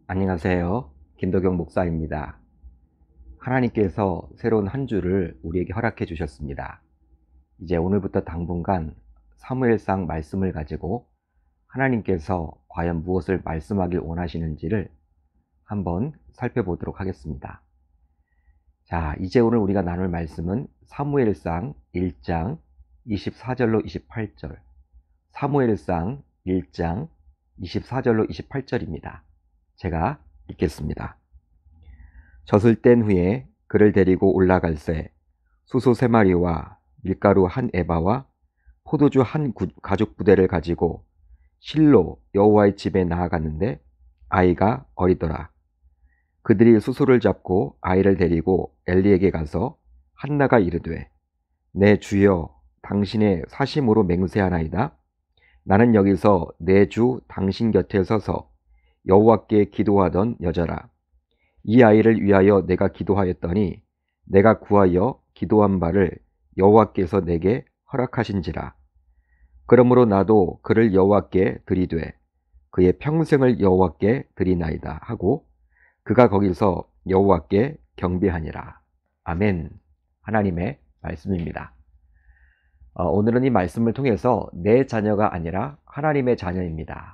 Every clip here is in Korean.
안녕하세요. 김도경 목사입니다. 하나님께서 새로운 한 주를 우리에게 허락해 주셨습니다. 이제 오늘부터 당분간 사무엘상 말씀을 가지고 하나님께서 과연 무엇을 말씀하길 원하시는지를 한번 살펴보도록 하겠습니다. 자, 이제 오늘 우리가 나눌 말씀은 사무엘상 1장 24절로 28절, 사무엘상 1장 24절로 28절입니다. 제가 읽겠습니다. 젖을 뗀 후에 그를 데리고 올라갈새 수소 3마리와 밀가루 1에바와 포도주 1가죽 부대를 가지고 실로 여호와의 집에 나아갔는데 아이가 어리더라. 그들이 수소를 잡고 아이를 데리고 엘리에게 가서 한나가 이르되 내 주여 당신의 사심으로 맹세하나이다. 나는 여기서 내 주 당신 곁에 서서 여호와께 기도하던 여자라. 이 아이를 위하여 내가 기도하였더니 내가 구하여 기도한 바를 여호와께서 내게 허락하신지라. 그러므로 나도 그를 여호와께 드리되 그의 평생을 여호와께 드리나이다 하고 그가 거기서 여호와께 경배하니라. 아멘. 하나님의 말씀입니다. 오늘은 이 말씀을 통해서 내 자녀가 아니라 하나님의 자녀입니다.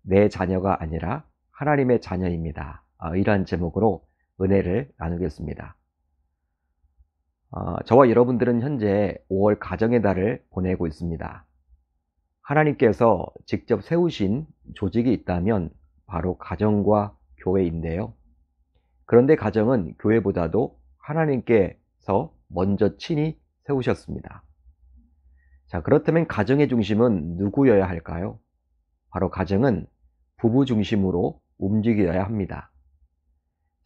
내 자녀가 아니라 하나님의 자녀입니다. 이러한 제목으로 은혜를 나누겠습니다. 저와 여러분들은 현재 5월 가정의 달을 보내고 있습니다. 하나님께서 직접 세우신 조직이 있다면 바로 가정과 교회인데요. 그런데 가정은 교회보다도 하나님께서 먼저 친히 세우셨습니다. 자, 그렇다면 가정의 중심은 누구여야 할까요? 바로 가정은 부부 중심으로 움직여야 합니다.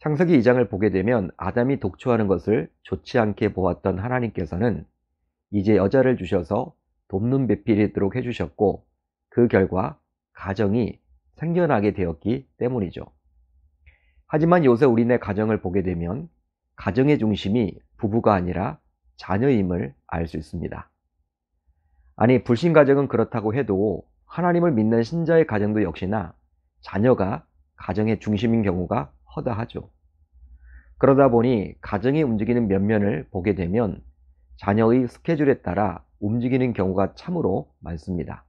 창세기 2장을 보게 되면 아담이 독초하는 것을 좋지 않게 보았던 하나님께서는 이제 여자를 주셔서 돕는 배필이 되도록 해주셨고 그 결과 가정이 생겨나게 되었기 때문이죠. 하지만 요새 우리네 가정을 보게 되면 가정의 중심이 부부가 아니라 자녀임을 알 수 있습니다. 아니, 불신 가정은 그렇다고 해도 하나님을 믿는 신자의 가정도 역시나 자녀가 가정의 중심인 경우가 허다하죠. 그러다 보니 가정이 움직이는 면면을 보게 되면 자녀의 스케줄에 따라 움직이는 경우가 참으로 많습니다.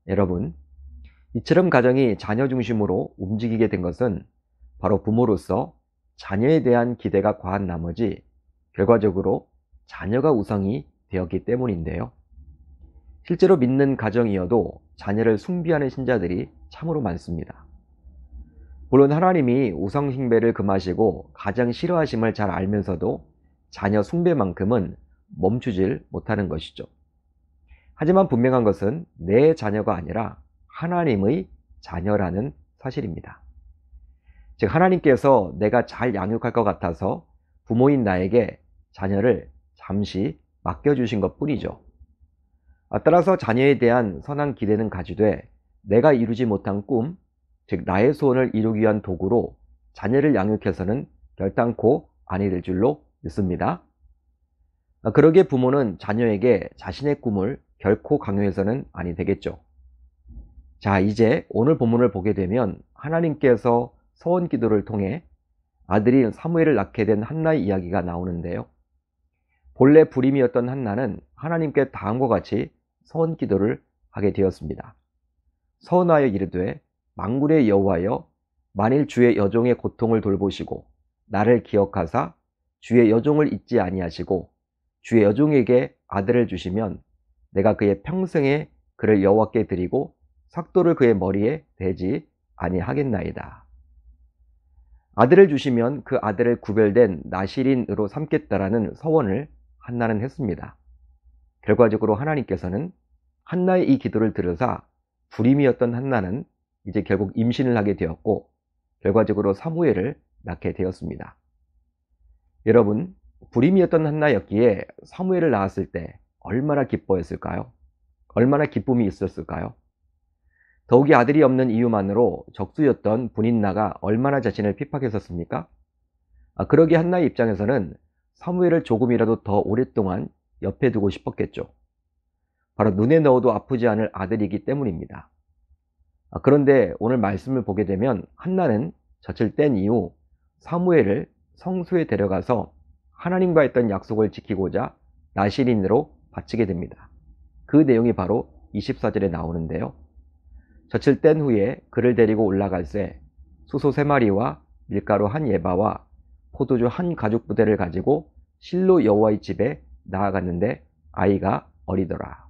여러분, 이처럼 가정이 자녀 중심으로 움직이게 된 것은 바로 부모로서 자녀에 대한 기대가 과한 나머지 결과적으로 자녀가 우상이 되었기 때문인데요. 실제로 믿는 가정이어도 자녀를 숭배하는 신자들이 참으로 많습니다. 물론 하나님이 우상 숭배를 금하시고 가장 싫어하심을 잘 알면서도 자녀 숭배만큼은 멈추질 못하는 것이죠. 하지만 분명한 것은 내 자녀가 아니라 하나님의 자녀라는 사실입니다. 즉, 하나님께서 내가 잘 양육할 것 같아서 부모인 나에게 자녀를 잠시 맡겨주신 것 뿐이죠. 따라서 자녀에 대한 선한 기대는 가지되 내가 이루지 못한 꿈, 즉 나의 소원을 이루기 위한 도구로 자녀를 양육해서는 결단코 아니 될 줄로 믿습니다. 그러기에 부모는 자녀에게 자신의 꿈을 결코 강요해서는 아니 되겠죠. 자, 이제 오늘 본문을 보게 되면 하나님께서 서원 기도를 통해 아들인 사무엘을 낳게 된 한나의 이야기가 나오는데요. 본래 불임이었던 한나는 하나님께 다음과 같이 서원 기도를 하게 되었습니다. 서원하여 이르되 만군의 여호와여, 만일 주의 여종의 고통을 돌보시고 나를 기억하사 주의 여종을 잊지 아니하시고 주의 여종에게 아들을 주시면 내가 그의 평생에 그를 여호와께 드리고 삭도를 그의 머리에 대지 아니하겠나이다. 아들을 주시면 그 아들을 구별된 나실인으로 삼겠다라는 서원을 한나는 했습니다. 결과적으로 하나님께서는 한나의 이 기도를 들으사 불임이었던 한나는 이제 결국 임신을 하게 되었고 결과적으로 사무엘을 낳게 되었습니다. 여러분, 불임이었던 한나였기에 사무엘을 낳았을 때 얼마나 기뻐했을까요? 얼마나 기쁨이 있었을까요? 더욱이 아들이 없는 이유만으로 적수였던 분인나가 얼마나 자신을 핍박했었습니까? 그러기에 한나의 입장에서는 사무엘을 조금이라도 더 오랫동안 옆에 두고 싶었겠죠. 바로 눈에 넣어도 아프지 않을 아들이기 때문입니다. 그런데 오늘 말씀을 보게 되면 한나는 젖을 뗀 이후 사무엘을 성소에 데려가서 하나님과 했던 약속을 지키고자 나실인으로 바치게 됩니다. 그 내용이 바로 24절에 나오는데요. 젖을 뗀 후에 그를 데리고 올라갈새 수소 3마리와 밀가루 1예바와 포도주 1가죽부대를 가지고 실로 여호와의 집에 나아갔는데 아이가 어리더라.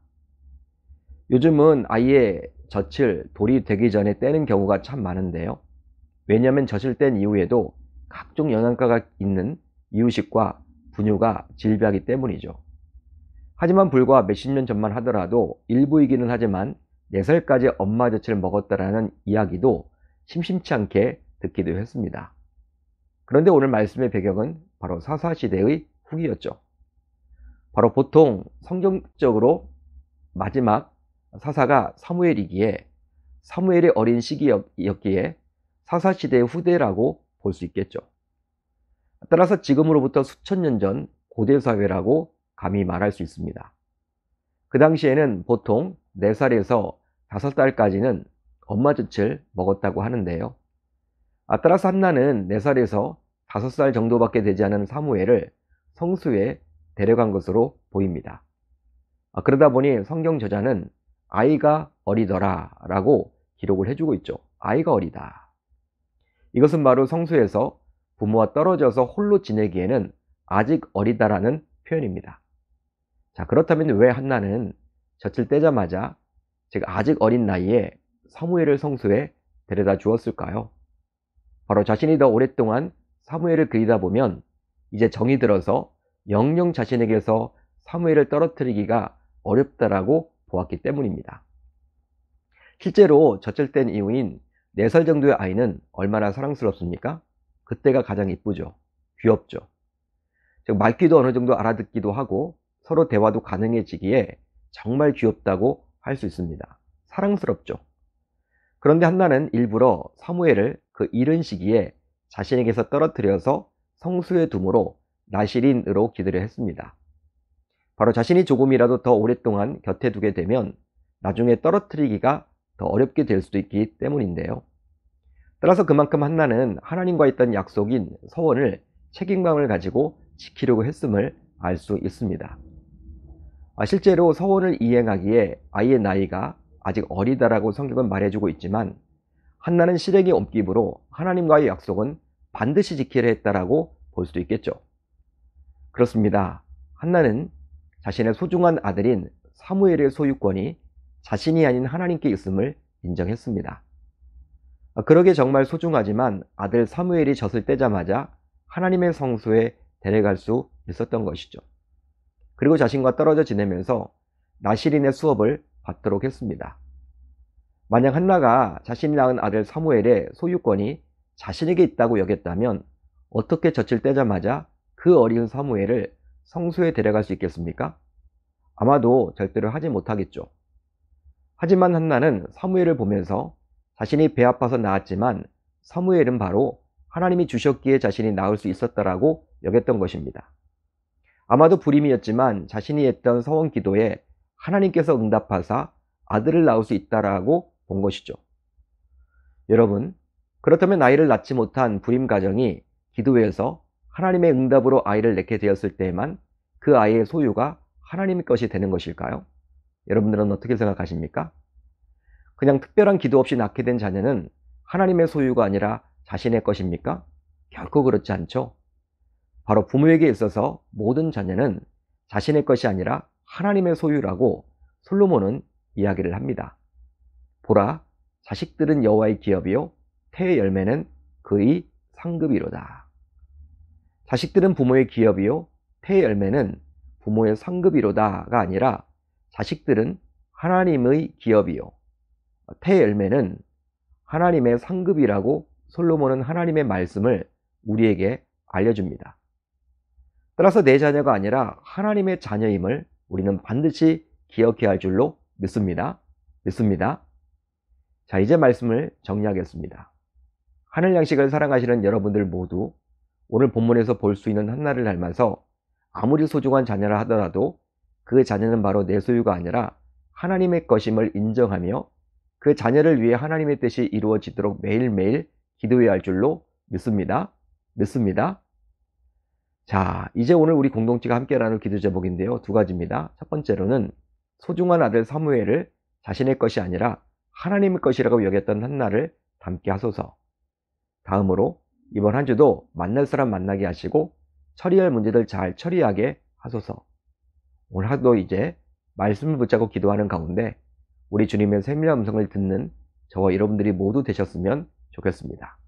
요즘은 아이의 젖을 돌이 되기 전에 떼는 경우가 참 많은데요. 왜냐하면 젖을 뗀 이후에도 각종 영양가가 있는 이유식과 분유가 질비하기 때문이죠. 하지만 불과 몇십 년 전만 하더라도 일부이기는 하지만 4살까지 엄마 젖을 먹었다라는 이야기도 심심치 않게 듣기도 했습니다. 그런데 오늘 말씀의 배경은 바로 사사시대의 후기였죠. 바로 보통 성경적으로 마지막 사사가 사무엘이기에 사무엘이 어린 시기였기에 사사시대의 후대라고 볼 수 있겠죠. 따라서 지금으로부터 수천 년 전 고대사회라고 감히 말할 수 있습니다. 그 당시에는 보통 4살에서 5살까지는 엄마 젖을 먹었다고 하는데요. 따라서 한나는 4살에서 5살 정도밖에 되지 않은 사무엘을 성수에 데려간 것으로 보입니다. 그러다 보니 성경 저자는 아이가 어리더라 라고 기록을 해주고 있죠. 아이가 어리다. 이것은 바로 성수에서 부모와 떨어져서 홀로 지내기에는 아직 어리다라는 표현입니다. 자, 그렇다면 왜 한나는 젖을 떼자마자 즉 아직 어린 나이에 사무엘을 성수에 데려다 주었을까요? 바로 자신이 더 오랫동안 사무엘을 그리다 보면 이제 정이 들어서 영영 자신에게서 사무엘을 떨어뜨리기가 어렵다라고 보았기 때문입니다. 실제로 젖을 뗀 이후인 4살 정도의 아이는 얼마나 사랑스럽습니까? 그때가 가장 이쁘죠. 귀엽죠. 즉 말귀도 어느 정도 알아듣기도 하고 서로 대화도 가능해지기에 정말 귀엽다고 할 수 있습니다. 사랑스럽죠. 그런데 한나는 일부러 사무엘을 그 이른 시기에 자신에게서 떨어뜨려서 성수에 둠으로 나실인으로 기도를 했습니다. 바로 자신이 조금이라도 더 오랫동안 곁에 두게 되면 나중에 떨어뜨리기가 더 어렵게 될 수도 있기 때문인데요. 따라서 그만큼 한나는 하나님과 있던 약속인 서원을 책임감을 가지고 지키려고 했음을 알 수 있습니다. 실제로 서원을 이행하기에 아이의 나이가 아직 어리다라고 성경은 말해주고 있지만 한나는 실행에 옮김으로 하나님과의 약속은 반드시 지키려 했다라고 볼 수도 있겠죠. 그렇습니다. 한나는 자신의 소중한 아들인 사무엘의 소유권이 자신이 아닌 하나님께 있음을 인정했습니다. 그러게 정말 소중하지만 아들 사무엘이 젖을 떼자마자 하나님의 성소에 데려갈 수 있었던 것이죠. 그리고 자신과 떨어져 지내면서 나실인의 수업을 받도록 했습니다. 만약 한나가 자신이 낳은 아들 사무엘의 소유권이 자신에게 있다고 여겼다면 어떻게 젖을 떼자마자 그 어린 사무엘을 성소에 데려갈 수 있겠습니까? 아마도 절대로 하지 못하겠죠. 하지만 한나는 사무엘을 보면서 자신이 배 아파서 낳았지만 사무엘은 바로 하나님이 주셨기에 자신이 낳을 수 있었다라고 여겼던 것입니다. 아마도 불임이었지만 자신이 했던 서원 기도에 하나님께서 응답하사 아들을 낳을 수 있다라고 본 것이죠. 여러분, 그렇다면 아이를 낳지 못한 불임 가정이 기도해서 하나님의 응답으로 아이를 낳게 되었을 때에만 그 아이의 소유가 하나님의 것이 되는 것일까요? 여러분들은 어떻게 생각하십니까? 그냥 특별한 기도 없이 낳게 된 자녀는 하나님의 소유가 아니라 자신의 것입니까? 결코 그렇지 않죠. 바로 부모에게 있어서 모든 자녀는 자신의 것이 아니라 하나님의 소유라고 솔로몬은 이야기를 합니다. 보라, 자식들은 여호와의 기업이요 태의 열매는 그의 상급이로다. 자식들은 부모의 기업이요 태의 열매는 부모의 상급이로다가 아니라 자식들은 하나님의 기업이요 태의 열매는 하나님의 상급이라고 솔로몬은 하나님의 말씀을 우리에게 알려줍니다. 따라서 내 자녀가 아니라 하나님의 자녀임을 우리는 반드시 기억해야 할 줄로 믿습니다. 자, 이제 말씀을 정리하겠습니다. 하늘 양식을 사랑하시는 여러분들 모두 오늘 본문에서 볼 수 있는 한나를 닮아서 아무리 소중한 자녀라 하더라도 그 자녀는 바로 내 소유가 아니라 하나님의 것임을 인정하며 그 자녀를 위해 하나님의 뜻이 이루어지도록 매일매일 기도해야 할 줄로 믿습니다. 믿습니다. 자, 이제 오늘 우리 공동체가 함께 나눌 기도 제목인데요. 두 가지입니다. 첫 번째로는 소중한 아들 사무엘을 자신의 것이 아니라 하나님의 것이라고 여겼던 한나를 닮게 하소서. 다음으로 이번 한 주도 만날 사람 만나게 하시고 처리할 문제들 잘 처리하게 하소서. 오늘 하루도 이제 말씀을 붙잡고 기도하는 가운데 우리 주님의 세밀한 음성을 듣는 저와 여러분들이 모두 되셨으면 좋겠습니다.